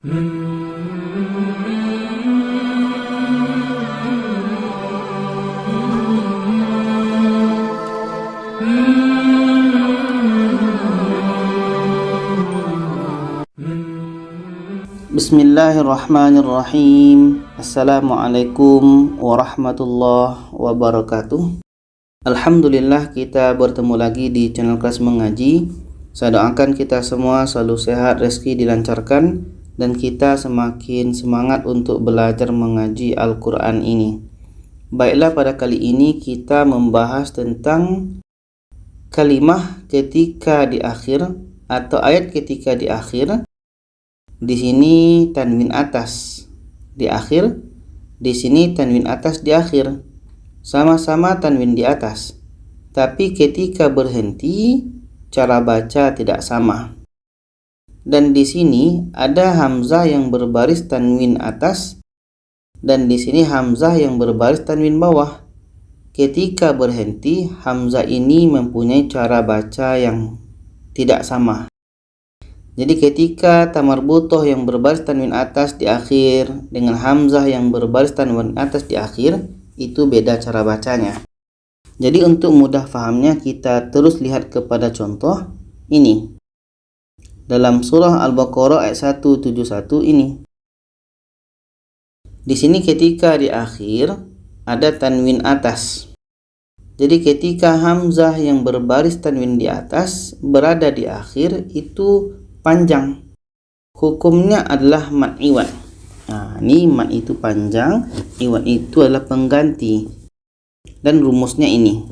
Bismillahirrahmanirrahim. Assalamualaikum warahmatullahi wabarakatuh. Alhamdulillah, kita bertemu lagi di channel Kelas Mengaji. Saya doakan kita semua selalu sehat, rezeki dilancarkan, dan kita semakin semangat untuk belajar mengaji Al-Quran ini. Baiklah, pada kali ini kita membahas tentang kalimah ketika di akhir atau ayat ketika di akhir. Di sini tanwin atas di akhir, di sini tanwin atas di akhir. Sama-sama tanwin di atas, tapi ketika berhenti cara baca tidak sama. Dan di sini ada hamzah yang berbaris tanwin atas, dan di sini hamzah yang berbaris tanwin bawah. Ketika berhenti, hamzah ini mempunyai cara baca yang tidak sama. Jadi ketika ta marbutoh yang berbaris tanwin atas di akhir dengan hamzah yang berbaris tanwin atas di akhir, itu beda cara bacanya. Jadi untuk mudah fahamnya, kita terus lihat kepada contoh ini. Dalam surah Al-Baqarah ayat 171 ini. Di sini ketika di akhir ada tanwin atas. Jadi ketika hamzah yang berbaris tanwin di atas berada di akhir, itu panjang. Hukumnya adalah mad iwad. Nah, ini mad itu panjang, iwad itu adalah pengganti. Dan rumusnya ini.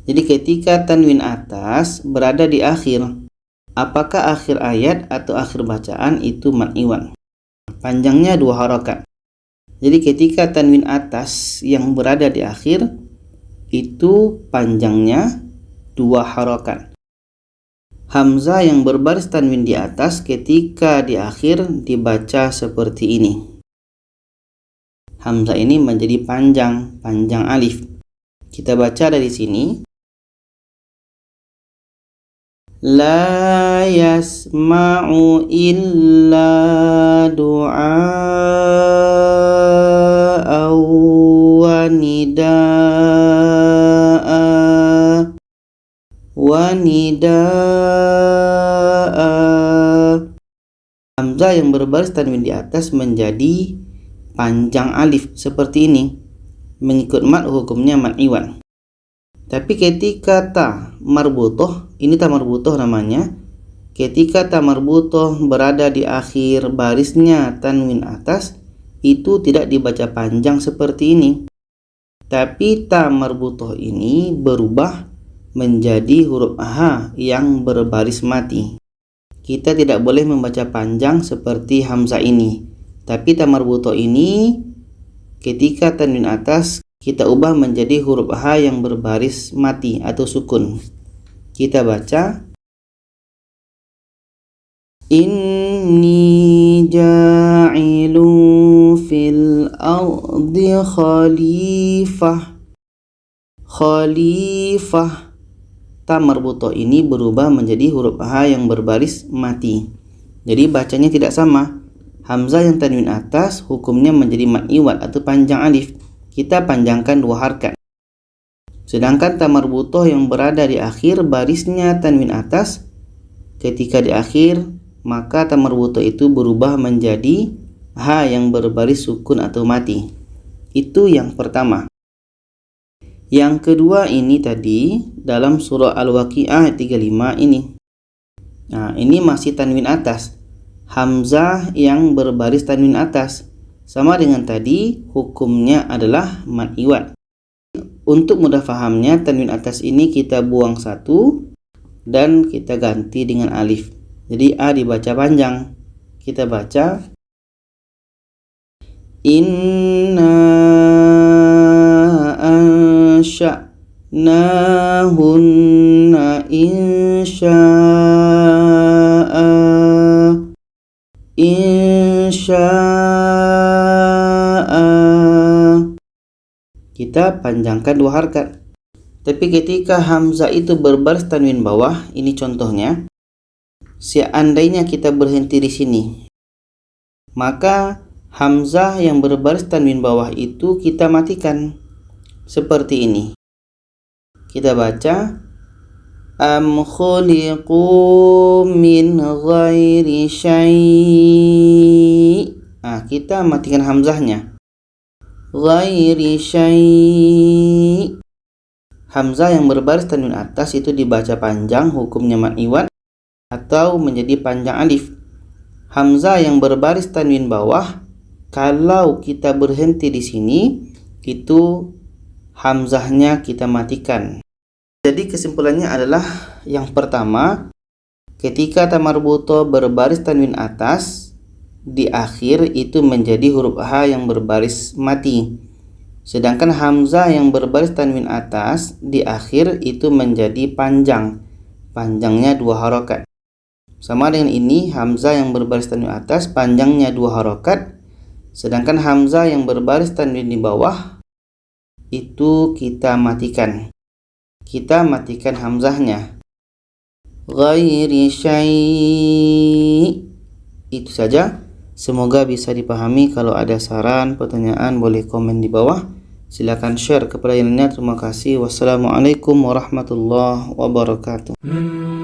Jadi ketika tanwin atas berada di akhir, apakah akhir ayat atau akhir bacaan, itu mad iwad. Panjangnya 2 harakat. Jadi ketika tanwin atas yang berada di akhir, itu panjangnya 2 harakat. Hamzah yang berbaris tanwin di atas ketika di akhir dibaca seperti ini. Hamzah ini menjadi panjang alif. Kita baca dari sini. La yasma'u illa du'a wa nida'a. Hamzah yang berbaris tanwin di atas menjadi panjang alif seperti ini. Mengikut mad, hukumnya mad iwad. Tapi ketika ta marbutoh, ini ta marbutoh namanya. Ketika ta marbutoh berada di akhir barisnya tanwin atas, itu tidak dibaca panjang seperti ini. Tapi ta marbutoh ini berubah menjadi huruf H yang berbaris mati. Kita tidak boleh membaca panjang seperti hamzah ini. Tapi ta marbutoh ini ketika tanwin atas kita ubah menjadi huruf H yang berbaris mati atau sukun. Kita baca Inni ja'ilu fil ardi khalifah. Ta marbutoh ini berubah menjadi huruf H yang berbaris mati. Jadi bacanya tidak sama. Hamzah yang tanwin atas hukumnya menjadi mad iwad atau panjang alif. Kita panjangkan 2 harakat. Sedangkan ta marbutoh yang berada di akhir barisnya tanwin atas, ketika di akhir maka ta marbutoh itu berubah menjadi H yang berbaris sukun atau mati. Itu yang pertama. Yang kedua ini tadi dalam surah Al-Waqi'ah ayat 35 ini. Nah, ini masih tanwin atas. Hamzah yang berbaris tanwin atas. Sama dengan tadi, hukumnya adalah mad iwad. Untuk mudah fahamnya, tanwin atas ini kita buang 1 dan kita ganti dengan alif. Jadi A dibaca panjang. Kita baca Inna ansha'nahunna insya'a. Kita panjangkan 2 harakat. Tapi ketika hamzah itu berbaris tanwin bawah, ini contohnya. Seandainya kita berhenti di sini, maka hamzah yang berbaris tanwin bawah itu kita matikan. Seperti ini. Kita baca am khuliqu min ghairi syai'. Nah, kita matikan hamzahnya. Ghairi syai'. Hamzah yang berbaris tanwin atas itu dibaca panjang, hukumnya mad iwad atau menjadi panjang alif. Hamzah yang berbaris tanwin bawah, kalau kita berhenti di sini, itu hamzahnya kita matikan. Jadi kesimpulannya adalah yang pertama, ketika ta marbutoh berbaris tanwin atas, di akhir itu menjadi huruf H yang berbaris mati. Sedangkan hamzah yang berbaris tanwin atas, di akhir itu menjadi panjang. Panjangnya 2 harokat. Sama dengan ini, hamzah yang berbaris tanwin atas, panjangnya 2 harokat. Sedangkan hamzah yang berbaris tanwin di bawah, itu kita matikan. Kita matikan hamzahnya. Ghairi syai'. Itu saja. Semoga bisa dipahami. Kalau ada saran, pertanyaan, boleh komen di bawah. Silakan share kepada yang lainnya. Terima kasih. Wassalamualaikum warahmatullahi wabarakatuh. Mm-hmm.